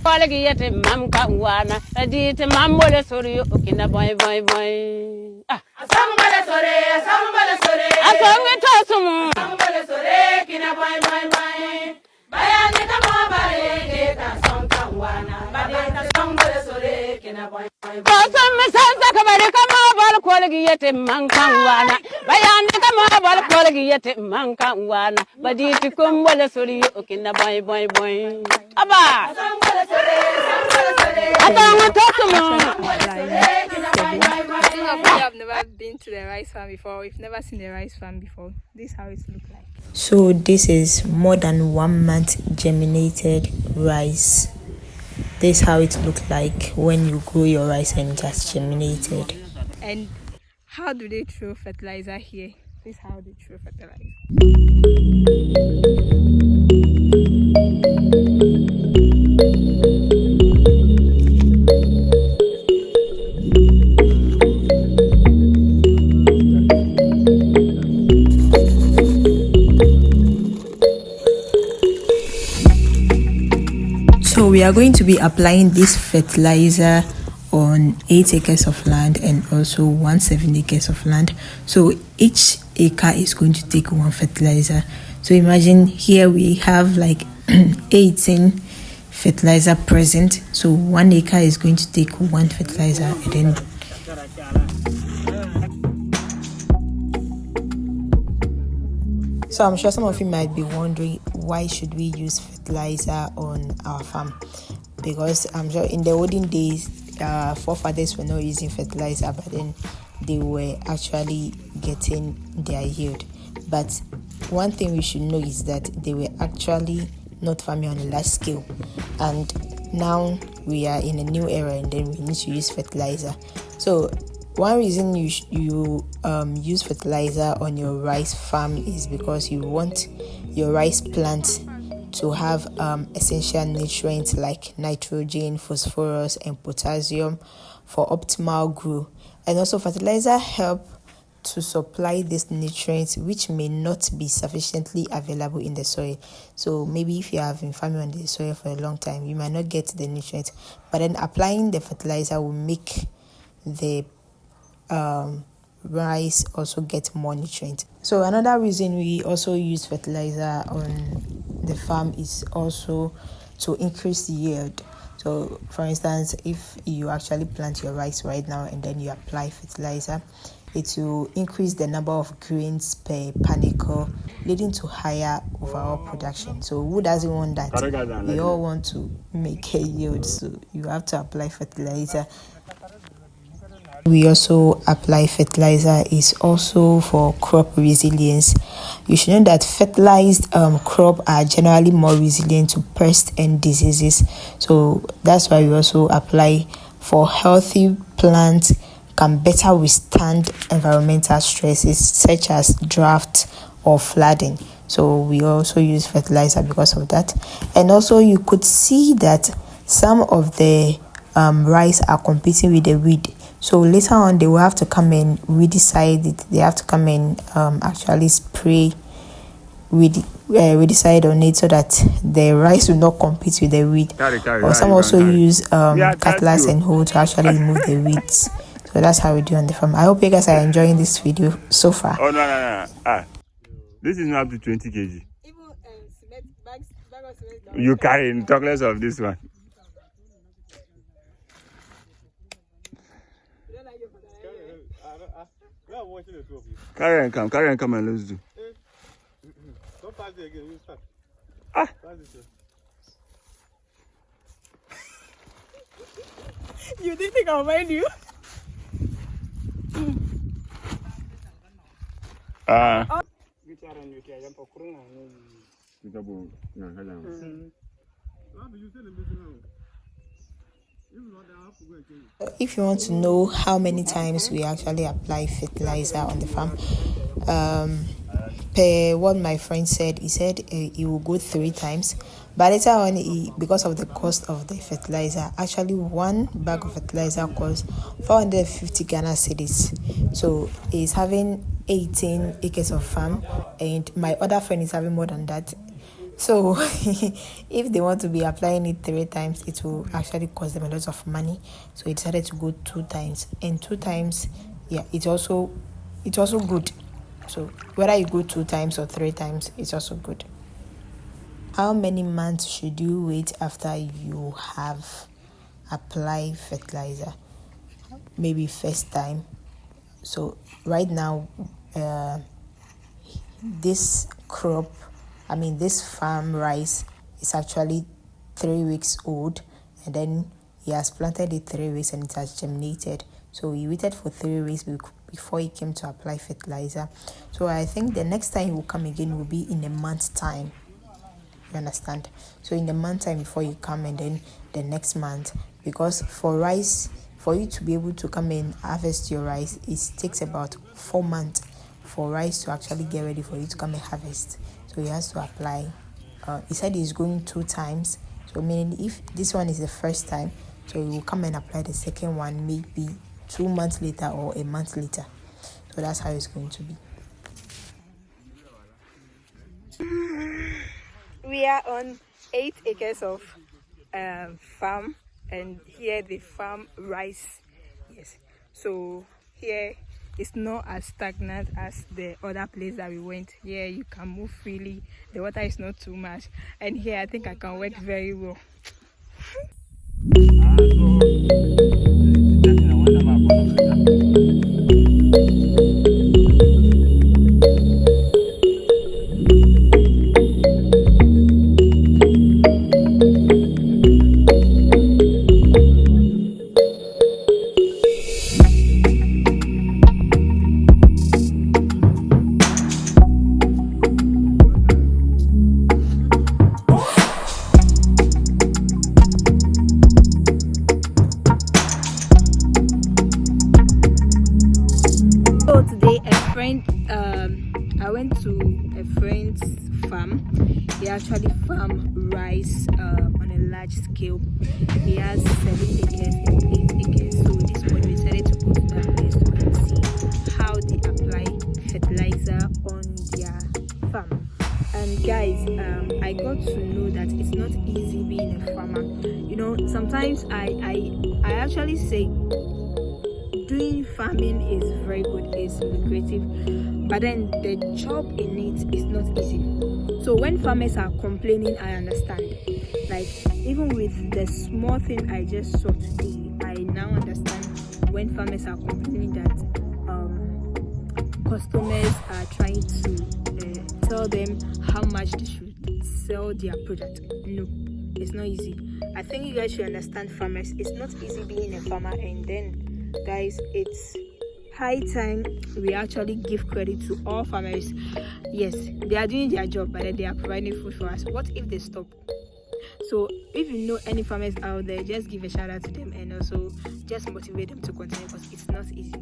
Yete mamka wana adite mamole sori okina boy boy boy asambale sore asonge tosumu asambale sore kina boy boy boy bayani kama bare ta sonka wana badeta sambale sore kina boy boy tosumu sanza kabare kama bal kolgi yete manka wana bayani kama bal kolgi yete manka wana baditi kumbole sori okina boy boy boy aba We have never been to the rice farm before. We've never seen a rice farm before. This is how it looks like. So this is more than 1 month germinated rice. This is how it looks like when you grow your rice and it has germinated. And how do they throw fertilizer here? This is how they throw fertilizer. So we are going to be applying this fertilizer on 8 acres of land and also 170 acres of land. So each acre is going to take one fertilizer. So imagine here we have like 18 fertilizer present. So 1 acre is going to take one fertilizer and then so I'm sure some of you might be wondering, why should we use fertilizer on our farm? Because I'm sure in the olden days, forefathers were not using fertilizer, but then they were actually getting their yield. But one thing we should know is that they were actually not farming on a large scale. And now we are in a new era and then we need to use fertilizer. So one reason you use fertilizer on your rice farm is because you want your rice plant to have essential nutrients like nitrogen, phosphorus, and potassium for optimal growth. And also fertilizer help to supply these nutrients which may not be sufficiently available in the soil. So maybe if you have been farming on the soil for a long time, you might not get the nutrients, but then applying the fertilizer will make the rice also get more nutrients. So another reason we also use fertilizer on the farm is also to increase yield. So for instance, if you actually plant your rice right now and then you apply fertilizer, it will increase the number of grains per panicle, leading to higher overall production. So who doesn't want that? We all want to make a yield, so you have to apply fertilizer. We also apply fertilizer is also for crop resilience. You should know that fertilized crop are generally more resilient to pests and diseases. So that's why we also apply for healthy plants can better withstand environmental stresses such as drought or flooding. So we also use fertilizer because of that. And also you could see that some of the rice are competing with the weed. So later on, they will have to come and weedicide it. They have to come and actually spray weedicide on it so that the rice will not compete with the weed. Or some also use cutlass and hoe to actually remove the weeds. So that's how we do on the farm. I hope you guys are enjoying this video so far. Oh no. This is not up to 20 kg. You carry in talk less of this one. Carry and come and let's do. Don't pass it again, you start. Ah. You didn't think I'll mind you? If you want to know how many times we actually apply fertilizer on the farm, per what my friend said, he said he will go 3 times, but later on, because of the cost of the fertilizer, actually 1 bag of fertilizer costs 450 Ghana cedis. So he's having 18 acres of farm, and my other friend is having more than that. So if they want to be applying it 3 times, it will actually cost them a lot of money. So we decided to go 2 times, and 2 times, yeah, it's also good. So whether you go 2 times or 3 times, it's also good. How many months should you wait after you have applied fertilizer? Maybe first time. So right now, this farm rice is actually 3 weeks old, and then he has planted it 3 weeks and it has germinated. So he waited for 3 weeks before he came to apply fertilizer. So I think the next time he will come again will be in a month's time. You understand? So in a month's time before you come, and then the next month, because for rice, for you to be able to come and harvest your rice, it takes about 4 months for rice to actually get ready for you to come and harvest. So he has to apply. He said he's going 2 times. So meaning if this one is the first time, so he will come and apply the second one maybe 2 months later or a month later. So that's how it's going to be. We are on 8 acres of farm, and here they farm rice. Yes, so here it's not as stagnant as the other place that we went. Here you can move freely, the water is not too much, and here I think I can work very well. So today I went to a friend's farm. He actually farm rice on a large scale. He has 7 acres and 8 acres. So this morning we decided to go to that place to see how they apply fertilizer on their farm. And guys, I got to know that it's not easy being a farmer. You know, sometimes I actually say doing farming is very good, it's lucrative, but then the job in it is not easy. So when farmers are complaining, I understand. Like even with the small thing I just saw today, I now understand when farmers are complaining that customers are trying to tell them how much they should sell their product. No, it's not easy. I think you guys should understand farmers. It's not easy being a farmer, and then guys, it's high time we actually give credit to all farmers. Yes, they are doing their job, but they are providing food for us. What if they stop? So if you know any farmers out there, just give a shout out to them, and also just motivate them to continue, because it's not easy.